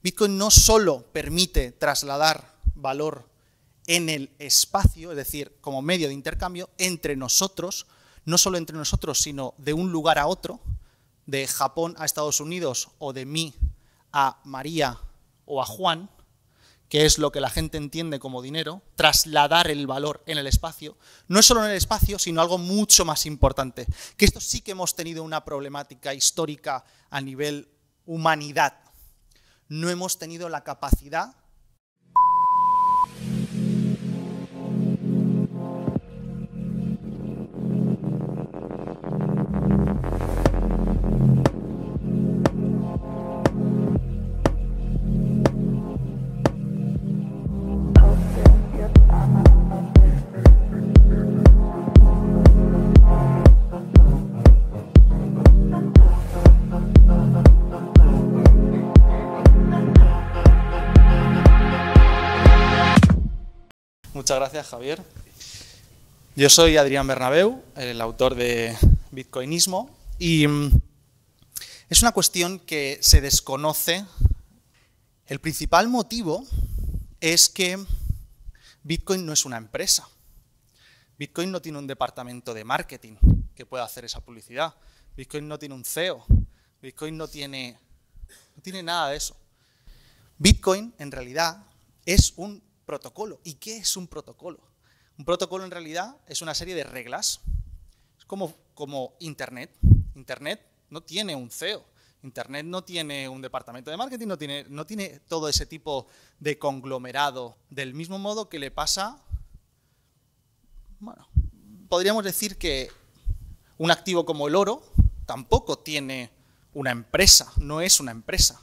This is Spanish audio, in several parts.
Bitcoin no solo permite trasladar valor en el espacio, es decir, como medio de intercambio entre nosotros, no solo entre nosotros, sino de un lugar a otro, de Japón a Estados Unidos o de mí a María o a Juan, que es lo que la gente entiende como dinero, trasladar el valor en el espacio, no es solo en el espacio, sino algo mucho más importante, que esto sí que hemos tenido una problemática histórica a nivel humanidad. No hemos tenido la capacidad Muchas gracias, Javier. Yo soy Adrián Bernabeu, el autor de Bitcoinismo, y es una cuestión que se desconoce. El principal motivo es que Bitcoin no es una empresa. Bitcoin no tiene un departamento de marketing que pueda hacer esa publicidad. Bitcoin no tiene un CEO. Bitcoin no tiene nada de eso. Bitcoin, en realidad, es un protocolo. ¿Y qué es un protocolo? Un protocolo, en realidad, es una serie de reglas. Es como Internet. Internet no tiene un CEO. Internet no tiene un departamento de marketing, no tiene todo ese tipo de conglomerado. Del mismo modo que le pasa, bueno, podríamos decir que un activo como el oro tampoco tiene una empresa, no es una empresa.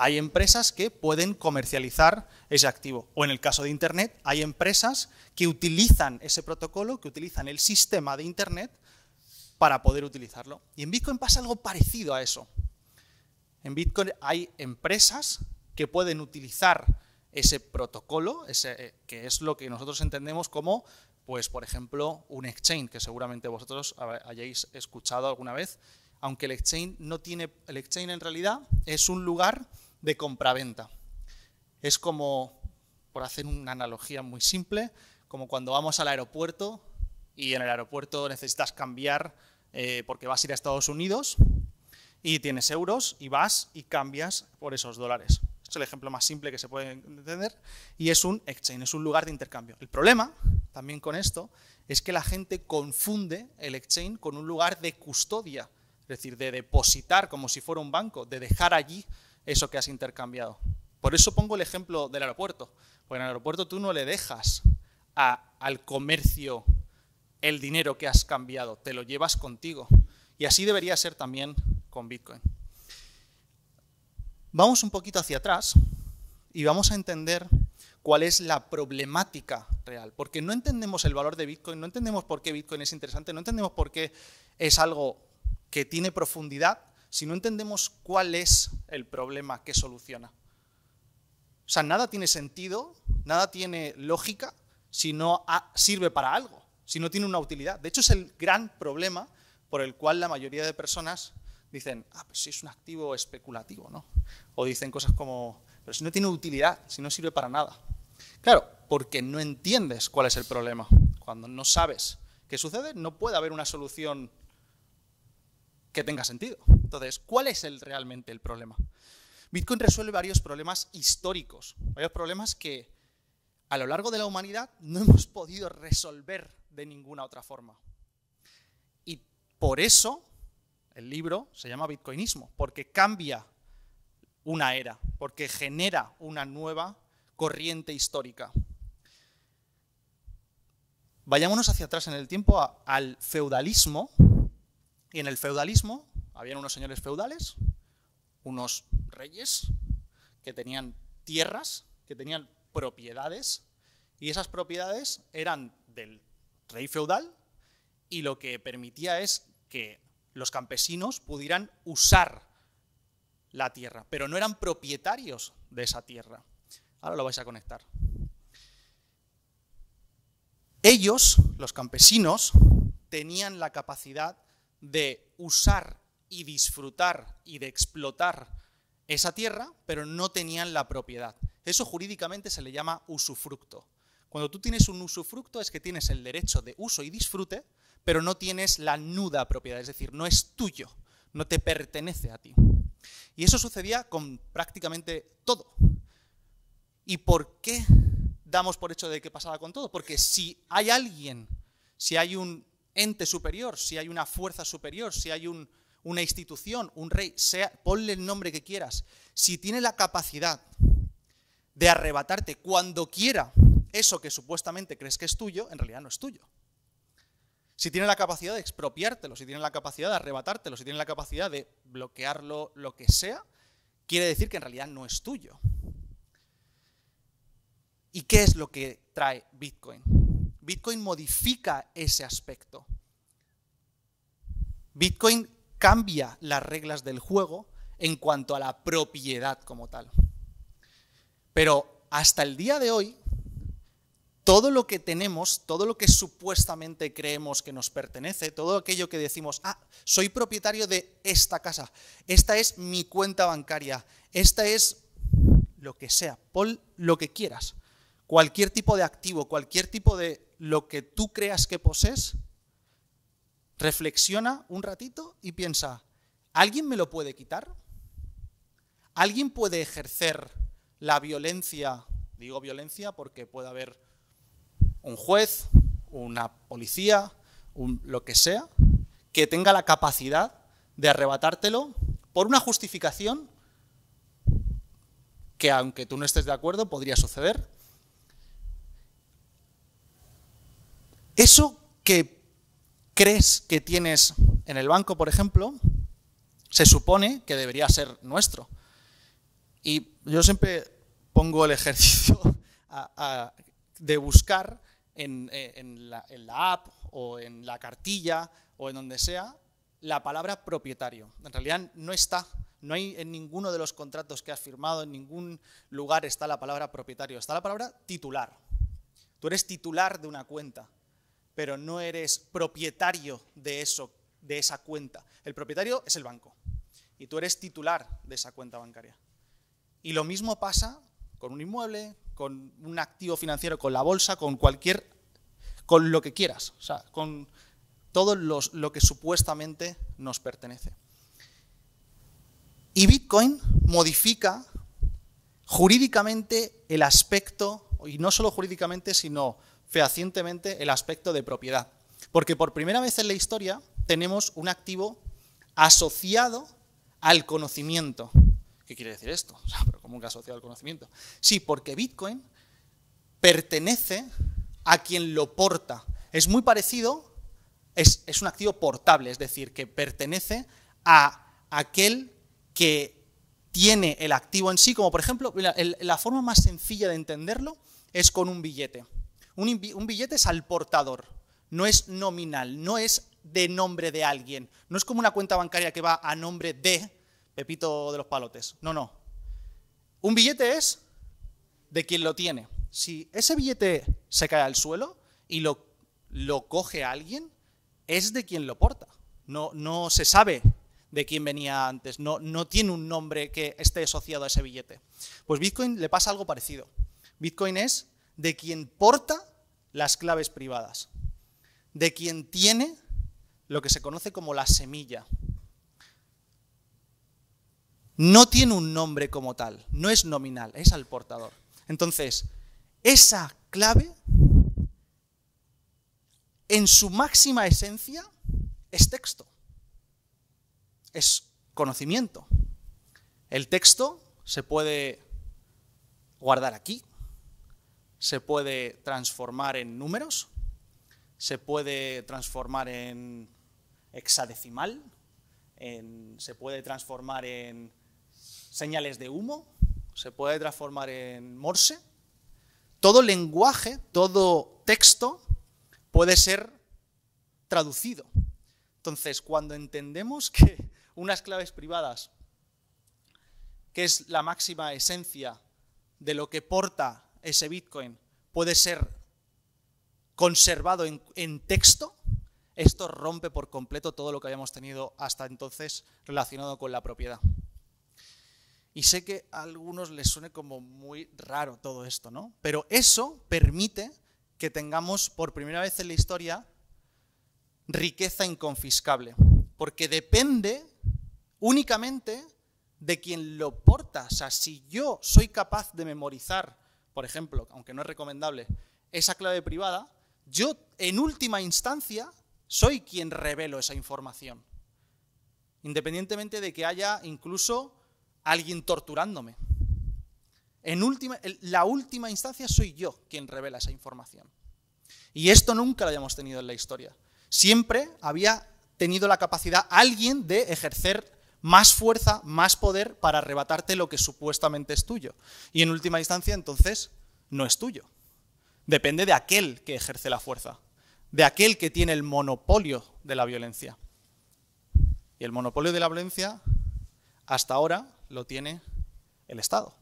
Hay empresas que pueden comercializar ese activo. O en el caso de Internet, hay empresas que utilizan ese protocolo, que utilizan el sistema de Internet para poder utilizarlo. Y en Bitcoin pasa algo parecido a eso. En Bitcoin hay empresas que pueden utilizar ese protocolo, que es lo que nosotros entendemos como, pues, por ejemplo, un exchange, que seguramente vosotros hayáis escuchado alguna vez, aunque el exchange en realidad es un lugar de compraventa. Es como, por hacer una analogía muy simple, como cuando vamos al aeropuerto y en el aeropuerto necesitas cambiar porque vas a ir a Estados Unidos y tienes euros y vas y cambias por esos dólares. Este es el ejemplo más simple que se puede entender y es un exchange, es un lugar de intercambio. El problema también con esto es que la gente confunde el exchange con un lugar de custodia, es decir, de depositar como si fuera un banco, de dejar allí eso que has intercambiado. Por eso pongo el ejemplo del aeropuerto, porque en el aeropuerto tú no le dejas al comercio el dinero que has cambiado, te lo llevas contigo. Y así debería ser también con Bitcoin. Vamos un poquito hacia atrás y vamos a entender cuál es la problemática real, porque no entendemos el valor de Bitcoin, no entendemos por qué Bitcoin es interesante, no entendemos por qué es algo que tiene profundidad, si no entendemos cuál es el problema que soluciona. O sea, nada tiene sentido, nada tiene lógica si no sirve para algo, si no tiene una utilidad. De hecho, es el gran problema por el cual la mayoría de personas dicen, pues sí es un activo especulativo, ¿no? O dicen cosas como, pero si no tiene utilidad, si no sirve para nada. Claro, porque no entiendes cuál es el problema. Cuando no sabes qué sucede, no puede haber una solución que tenga sentido. Entonces, ¿cuál es realmente el problema? Bitcoin resuelve varios problemas históricos, varios problemas que a lo largo de la humanidad no hemos podido resolver de ninguna otra forma. Y por eso el libro se llama Bitcoinismo, porque cambia una era, porque genera una nueva corriente histórica. Vayámonos hacia atrás en el tiempo al feudalismo. Y en el feudalismo habían unos señores feudales, unos reyes que tenían tierras, que tenían propiedades, y esas propiedades eran del rey feudal y lo que permitía es que los campesinos pudieran usar la tierra, pero no eran propietarios de esa tierra. Ahora lo vais a conectar. Ellos, los campesinos, tenían la capacidad de usar y disfrutar y de explotar esa tierra, pero no tenían la propiedad. Eso jurídicamente se le llama usufructo. Cuando tú tienes un usufructo es que tienes el derecho de uso y disfrute, pero no tienes la nuda propiedad, es decir, no es tuyo, no te pertenece a ti. Y eso sucedía con prácticamente todo. ¿Y por qué damos por hecho de que pasaba con todo? Porque si hay alguien, si hay un ente superior, si hay una fuerza superior, si hay una institución, un rey, ponle el nombre que quieras, si tiene la capacidad de arrebatarte cuando quiera eso que supuestamente crees que es tuyo, en realidad no es tuyo. Si tiene la capacidad de expropiártelo, si tiene la capacidad de arrebatártelo, si tiene la capacidad de bloquearlo, lo que sea, quiere decir que en realidad no es tuyo. ¿Y qué es lo que trae Bitcoin? Bitcoin modifica ese aspecto. Bitcoin cambia las reglas del juego en cuanto a la propiedad como tal. Pero hasta el día de hoy, todo lo que tenemos, todo lo que supuestamente creemos que nos pertenece, todo aquello que decimos, soy propietario de esta casa, esta es mi cuenta bancaria, esta es lo que sea, pon lo que quieras. Cualquier tipo de activo, cualquier tipo de lo que tú creas que posees, reflexiona un ratito y piensa, ¿alguien me lo puede quitar? ¿Alguien puede ejercer la violencia? Digo violencia porque puede haber un juez, una policía, lo que sea, que tenga la capacidad de arrebatártelo por una justificación que, aunque tú no estés de acuerdo, podría suceder. Eso que crees que tienes en el banco, por ejemplo, se supone que debería ser nuestro. Y yo siempre pongo el ejercicio de buscar en la app o en la cartilla o en donde sea la palabra propietario. En realidad no está, no hay en ninguno de los contratos que has firmado, en ningún lugar está la palabra propietario, está la palabra titular. Tú eres titular de una cuenta, pero no eres propietario de eso, de esa cuenta. El propietario es el banco y tú eres titular de esa cuenta bancaria. Y lo mismo pasa con un inmueble, con un activo financiero, con la bolsa, con lo que quieras, o sea, con todo lo que supuestamente nos pertenece. Y Bitcoin modifica jurídicamente el aspecto, y no solo jurídicamente, sino fehacientemente el aspecto de propiedad. Porque por primera vez en la historia tenemos un activo asociado al conocimiento. ¿Qué quiere decir esto? O sea, ¿pero cómo que asociado al conocimiento? Sí, porque Bitcoin pertenece a quien lo porta. Es muy parecido, es un activo portable, es decir, que pertenece a aquel que tiene el activo en sí, como por ejemplo, la forma más sencilla de entenderlo es con un billete. Un billete es al portador, no es nominal, no es de nombre de alguien, no es como una cuenta bancaria que va a nombre de Pepito de los Palotes, no. Un billete es de quien lo tiene. Si ese billete se cae al suelo y lo coge alguien, es de quien lo porta. No se sabe de quién venía antes, no tiene un nombre que esté asociado a ese billete. Pues Bitcoin le pasa algo parecido. Bitcoin es de quien porta las claves privadas, de quien tiene lo que se conoce como la semilla. No tiene un nombre como tal, no es nominal, es al portador. Entonces, esa clave, en su máxima esencia, es texto, es conocimiento. El texto se puede guardar aquí, se puede transformar en números, se puede transformar en hexadecimal, se puede transformar en señales de humo, se puede transformar en Morse. Todo lenguaje, todo texto puede ser traducido. Entonces, cuando entendemos que unas claves privadas, que es la máxima esencia de lo que porta ese Bitcoin, puede ser conservado en texto, esto rompe por completo todo lo que habíamos tenido hasta entonces relacionado con la propiedad. Y sé que a algunos les suene como muy raro todo esto, ¿no? Pero eso permite que tengamos por primera vez en la historia riqueza inconfiscable, porque depende únicamente de quien lo porta. O sea, si yo soy capaz de memorizar, por ejemplo, aunque no es recomendable, esa clave privada, yo en última instancia soy quien revelo esa información, independientemente de que haya incluso alguien torturándome. En la última instancia soy yo quien revela esa información. Y esto nunca lo habíamos tenido en la historia. Siempre había tenido la capacidad alguien de ejercer más fuerza, más poder para arrebatarte lo que supuestamente es tuyo. Y en última instancia, entonces, no es tuyo. Depende de aquel que ejerce la fuerza, de aquel que tiene el monopolio de la violencia. Y el monopolio de la violencia, hasta ahora, lo tiene el Estado,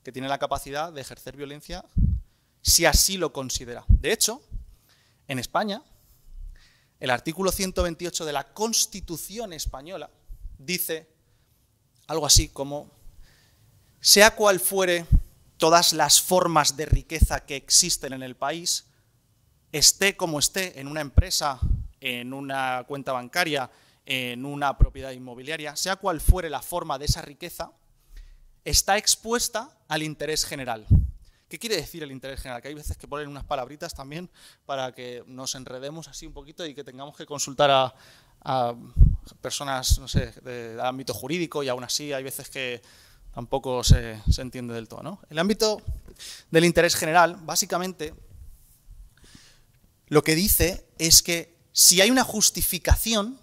que tiene la capacidad de ejercer violencia si así lo considera. De hecho, en España, el artículo 128 de la Constitución española dice algo así como: sea cual fuere todas las formas de riqueza que existen en el país, esté como esté, en una empresa, en una cuenta bancaria, en una propiedad inmobiliaria, sea cual fuere la forma de esa riqueza, está expuesta al interés general. ¿Qué quiere decir el interés general? Que hay veces que ponen unas palabritas también para que nos enredemos así un poquito y que tengamos que consultar a personas, no sé, de ámbito jurídico, y aún así hay veces que tampoco se entiende del todo, ¿no? El ámbito del interés general, básicamente, lo que dice es que si hay una justificación,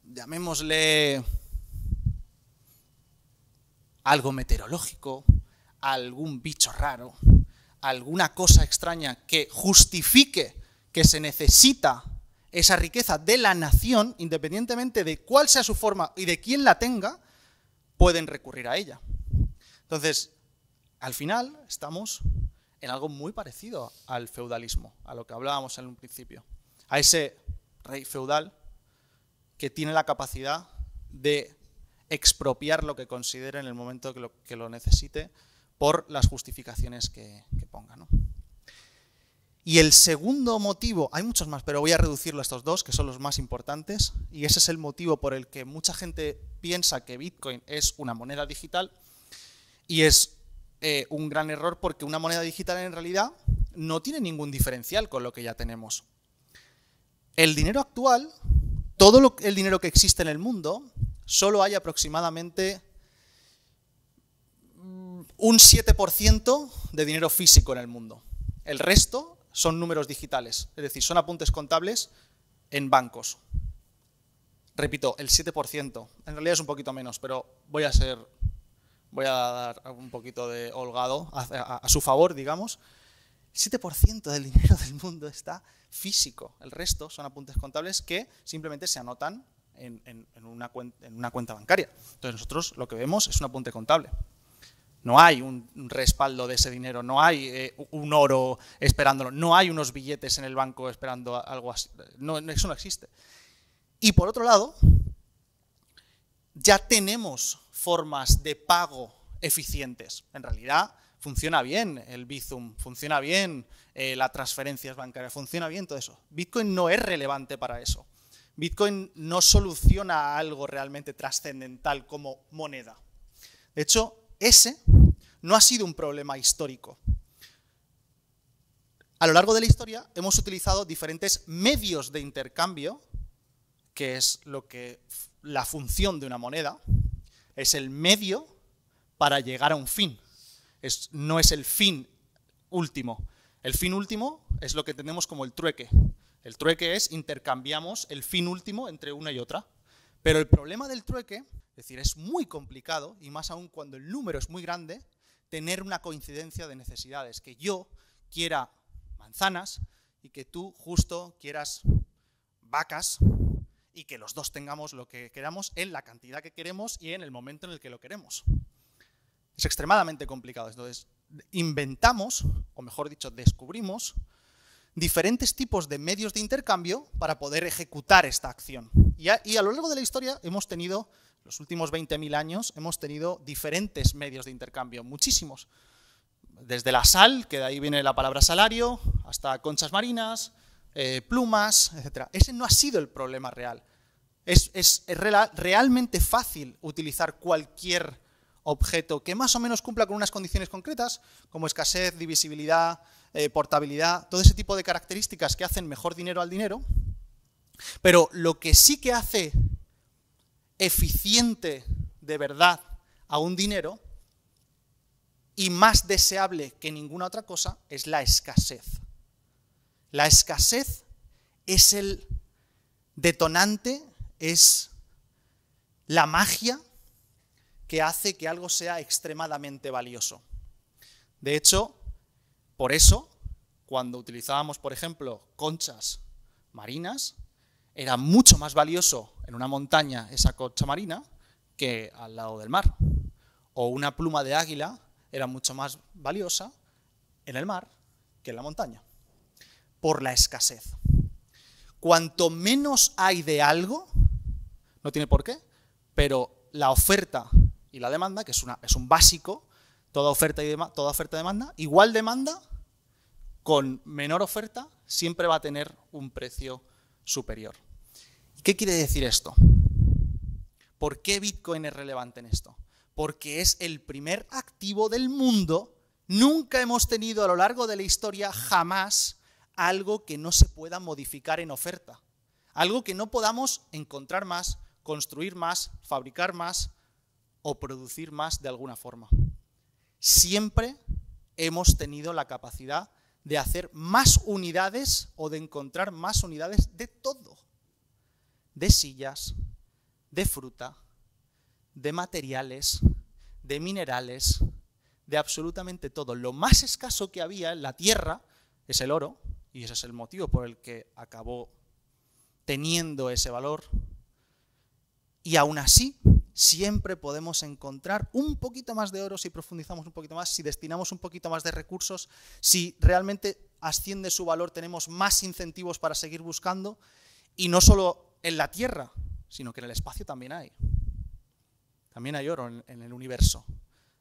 llamémosle algo meteorológico, algún bicho raro, alguna cosa extraña que justifique que se necesita esa riqueza de la nación, independientemente de cuál sea su forma y de quién la tenga, pueden recurrir a ella. Entonces, al final estamos en algo muy parecido al feudalismo, a lo que hablábamos en un principio, a ese rey feudal que tiene la capacidad de expropiar lo que considere en el momento que lo necesite, por las justificaciones que ponga, ¿no? Y el segundo motivo, hay muchos más, pero voy a reducirlo a estos dos, que son los más importantes, y ese es el motivo por el que mucha gente piensa que Bitcoin es una moneda digital, y es un gran error, porque una moneda digital en realidad no tiene ningún diferencial con lo que ya tenemos. El dinero actual, el dinero que existe en el mundo, solo hay aproximadamente un 7% de dinero físico en el mundo. El resto son números digitales, es decir, son apuntes contables en bancos. Repito, el 7%. En realidad es un poquito menos, pero voy a dar un poquito de holgado a su favor, digamos. El 7% del dinero del mundo está físico. El resto son apuntes contables que simplemente se anotan en una cuenta bancaria. Entonces nosotros lo que vemos es un apunte contable. No hay un respaldo de ese dinero, no hay un oro esperándolo, no hay unos billetes en el banco esperando algo así. No, eso no existe. Y por otro lado, ya tenemos formas de pago eficientes. En realidad funciona bien el Bizum, funciona bien las transferencias bancarias, funciona bien todo eso. Bitcoin no es relevante para eso. Bitcoin no soluciona algo realmente trascendental como moneda. De hecho, ese no ha sido un problema histórico. A lo largo de la historia hemos utilizado diferentes medios de intercambio, que es la función de una moneda, es el medio para llegar a un fin. No es el fin último. El fin último es lo que tenemos como el trueque. El trueque es intercambiamos el fin último entre una y otra. Pero el problema del trueque, es decir, es muy complicado, y más aún cuando el número es muy grande, tener una coincidencia de necesidades, que yo quiera manzanas y que tú justo quieras vacas, y que los dos tengamos lo que queramos en la cantidad que queremos y en el momento en el que lo queremos. Es extremadamente complicado. Entonces, inventamos, o mejor dicho, descubrimos diferentes tipos de medios de intercambio para poder ejecutar esta acción. Y a lo largo de la historia hemos tenido los últimos 20.000 años hemos tenido diferentes medios de intercambio, muchísimos. Desde la sal, que de ahí viene la palabra salario, hasta conchas marinas, plumas, etc. Ese no ha sido el problema real. Es realmente fácil utilizar cualquier objeto que más o menos cumpla con unas condiciones concretas, como escasez, divisibilidad, portabilidad, todo ese tipo de características que hacen mejor dinero al dinero. Pero lo que sí que hace eficiente de verdad a un dinero y más deseable que ninguna otra cosa es la escasez. La escasez es el detonante, es la magia que hace que algo sea extremadamente valioso. De hecho, por eso, cuando utilizábamos, por ejemplo, conchas marinas, era mucho más valioso en una montaña esa concha marina que al lado del mar. O una pluma de águila era mucho más valiosa en el mar que en la montaña, por la escasez. Cuanto menos hay de algo, no tiene por qué, pero la oferta y la demanda, que es un básico, toda oferta y demanda, igual demanda, con menor oferta, siempre va a tener un precio superior. ¿Qué quiere decir esto? ¿Por qué Bitcoin es relevante en esto? Porque es el primer activo del mundo. Nunca hemos tenido a lo largo de la historia jamás algo que no se pueda modificar en oferta. Algo que no podamos encontrar más, construir más, fabricar más o producir más de alguna forma. Siempre hemos tenido la capacidad de hacer más unidades o de encontrar más unidades de todo. De sillas, de fruta, de materiales, de minerales, de absolutamente todo. Lo más escaso que había en la tierra es el oro, y ese es el motivo por el que acabó teniendo ese valor. Y aún así, siempre podemos encontrar un poquito más de oro si profundizamos un poquito más, si destinamos un poquito más de recursos, si realmente asciende su valor, tenemos más incentivos para seguir buscando, y no solo en la tierra, sino que en el espacio también hay. También hay oro en el universo.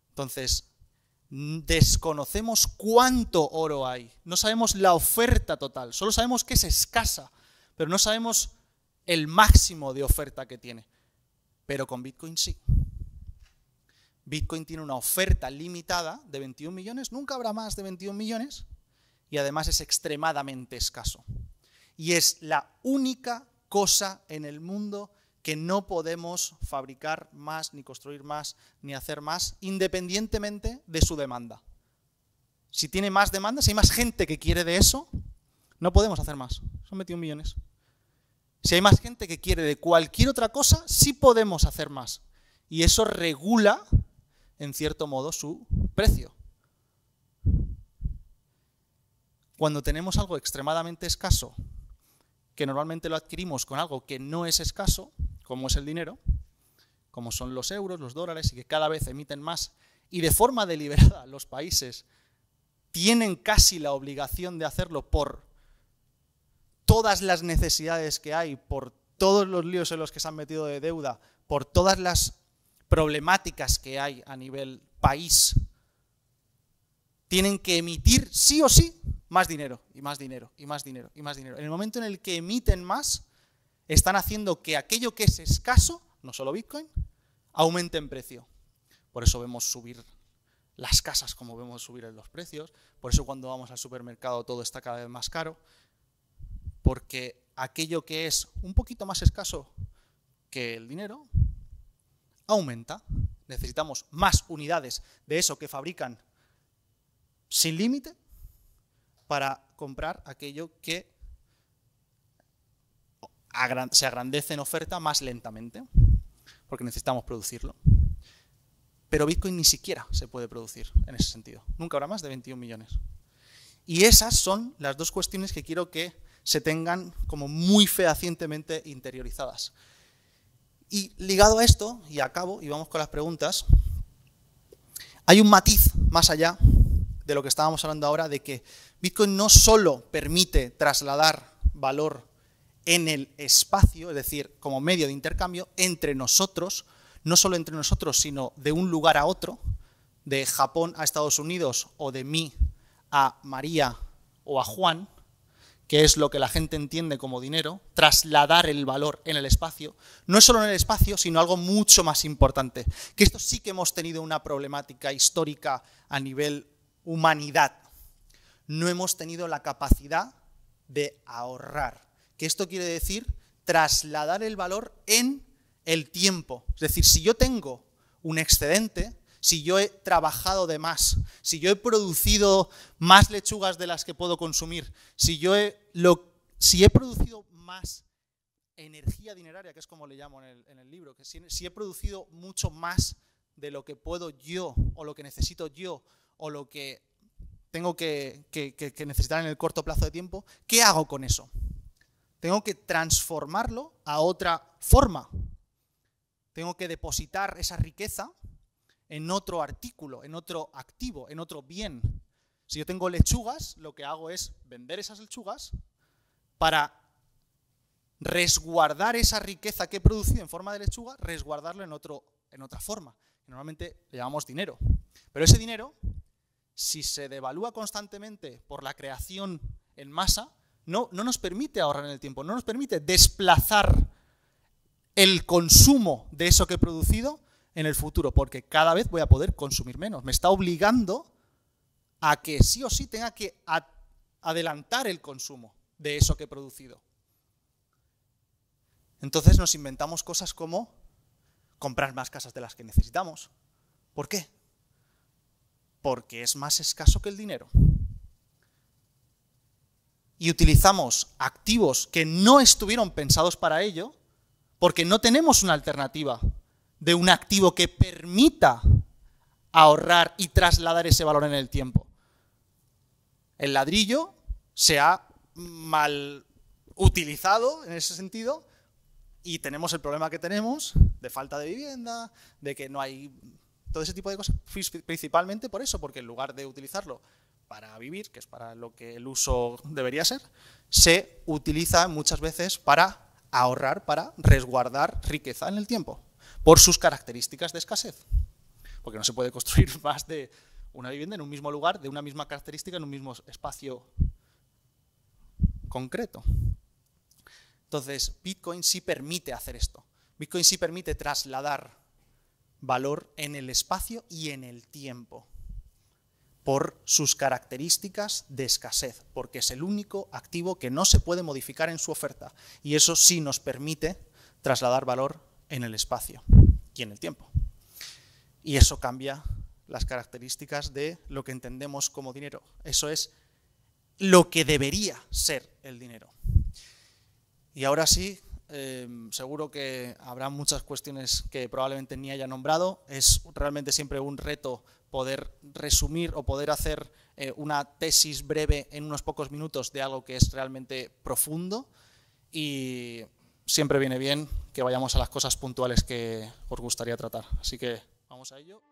Entonces, desconocemos cuánto oro hay. No sabemos la oferta total. Solo sabemos que es escasa, pero no sabemos el máximo de oferta que tiene. Pero con Bitcoin sí. Bitcoin tiene una oferta limitada de 21 millones. Nunca habrá más de 21 millones. Y además es extremadamente escaso. Y es la única cosa en el mundo que no podemos fabricar más, ni construir más, ni hacer más, independientemente de su demanda. Si tiene más demanda, si hay más gente que quiere de eso, no podemos hacer más. Son 21 millones. Si hay más gente que quiere de cualquier otra cosa, sí podemos hacer más. Y eso regula, en cierto modo, su precio. Cuando tenemos algo extremadamente escaso, que normalmente lo adquirimos con algo que no es escaso, como es el dinero, como son los euros, los dólares, y que cada vez emiten más, y de forma deliberada los países tienen casi la obligación de hacerlo por todas las necesidades que hay, por todos los líos en los que se han metido de deuda, por todas las problemáticas que hay a nivel país, tienen que emitir sí o sí más dinero, y más dinero, y más dinero, y más dinero. En el momento en el que emiten más, están haciendo que aquello que es escaso, no solo Bitcoin, aumente en precio. Por eso vemos subir las casas como vemos subir en los precios, por eso cuando vamos al supermercado todo está cada vez más caro, porque aquello que es un poquito más escaso que el dinero, aumenta. Necesitamos más unidades de eso que fabrican sin límite para comprar aquello que se agrandece en oferta más lentamente, porque necesitamos producirlo. Pero Bitcoin ni siquiera se puede producir en ese sentido. Nunca habrá más de 21 millones. Y esas son las dos cuestiones que quiero que se tengan como muy fehacientemente interiorizadas. Y ligado a esto, y acabo, y vamos con las preguntas, hay un matiz más allá de lo que estábamos hablando ahora, de que Bitcoin no solo permite trasladar valor en el espacio, es decir, como medio de intercambio entre nosotros, no solo entre nosotros, sino de un lugar a otro, de Japón a Estados Unidos o de mí a María o a Juan, que es lo que la gente entiende como dinero, trasladar el valor en el espacio, no es solo en el espacio, sino algo mucho más importante, que esto sí que hemos tenido una problemática histórica a nivel humanidad. No hemos tenido la capacidad de ahorrar, que esto quiere decir trasladar el valor en el tiempo. Es decir, si yo tengo un excedente, si yo he trabajado de más, si yo he producido más lechugas de las que puedo consumir, si he producido más energía dineraria, que es como le llamo en el libro, que si he producido mucho más de lo que puedo yo, o lo que necesito yo, o lo que tengo que necesitar en el corto plazo de tiempo, ¿qué hago con eso? Tengo que transformarlo a otra forma. Tengo que depositar esa riqueza en otro artículo, en otro activo, en otro bien. Si yo tengo lechugas, lo que hago es vender esas lechugas para resguardar esa riqueza que he producido en forma de lechuga, resguardarlo en otra forma. Normalmente le llamamos dinero. Pero ese dinero, si se devalúa constantemente por la creación en masa, no nos permite ahorrar en el tiempo, no nos permite desplazar el consumo de eso que he producido en el futuro, porque cada vez voy a poder consumir menos. Me está obligando a que sí o sí tenga que adelantar el consumo de eso que he producido. Entonces nos inventamos cosas como comprar más casas de las que necesitamos. ¿Por qué? Porque es más escaso que el dinero. Y utilizamos activos que no estuvieron pensados para ello, porque no tenemos una alternativa de un activo que permita ahorrar y trasladar ese valor en el tiempo. El ladrillo se ha mal utilizado en ese sentido y tenemos el problema que tenemos de falta de vivienda, de que no hay todo ese tipo de cosas, principalmente por eso, porque en lugar de utilizarlo para vivir, que es para lo que el uso debería ser, se utiliza muchas veces para ahorrar, para resguardar riqueza en el tiempo, por sus características de escasez. Porque no se puede construir más de una vivienda en un mismo lugar, de una misma característica, en un mismo espacio concreto. Entonces, Bitcoin sí permite hacer esto. Bitcoin sí permite trasladar valor en el espacio y en el tiempo, por sus características de escasez, porque es el único activo que no se puede modificar en su oferta, y eso sí nos permite trasladar valor en el espacio y en el tiempo. Y eso cambia las características de lo que entendemos como dinero. Eso es lo que debería ser el dinero. Y ahora sí, seguro que habrá muchas cuestiones que probablemente ni haya nombrado. Es realmente siempre un reto poder resumir o poder hacer una tesis breve en unos pocos minutos de algo que es realmente profundo, y siempre viene bien que vayamos a las cosas puntuales que os gustaría tratar. Así que vamos a ello.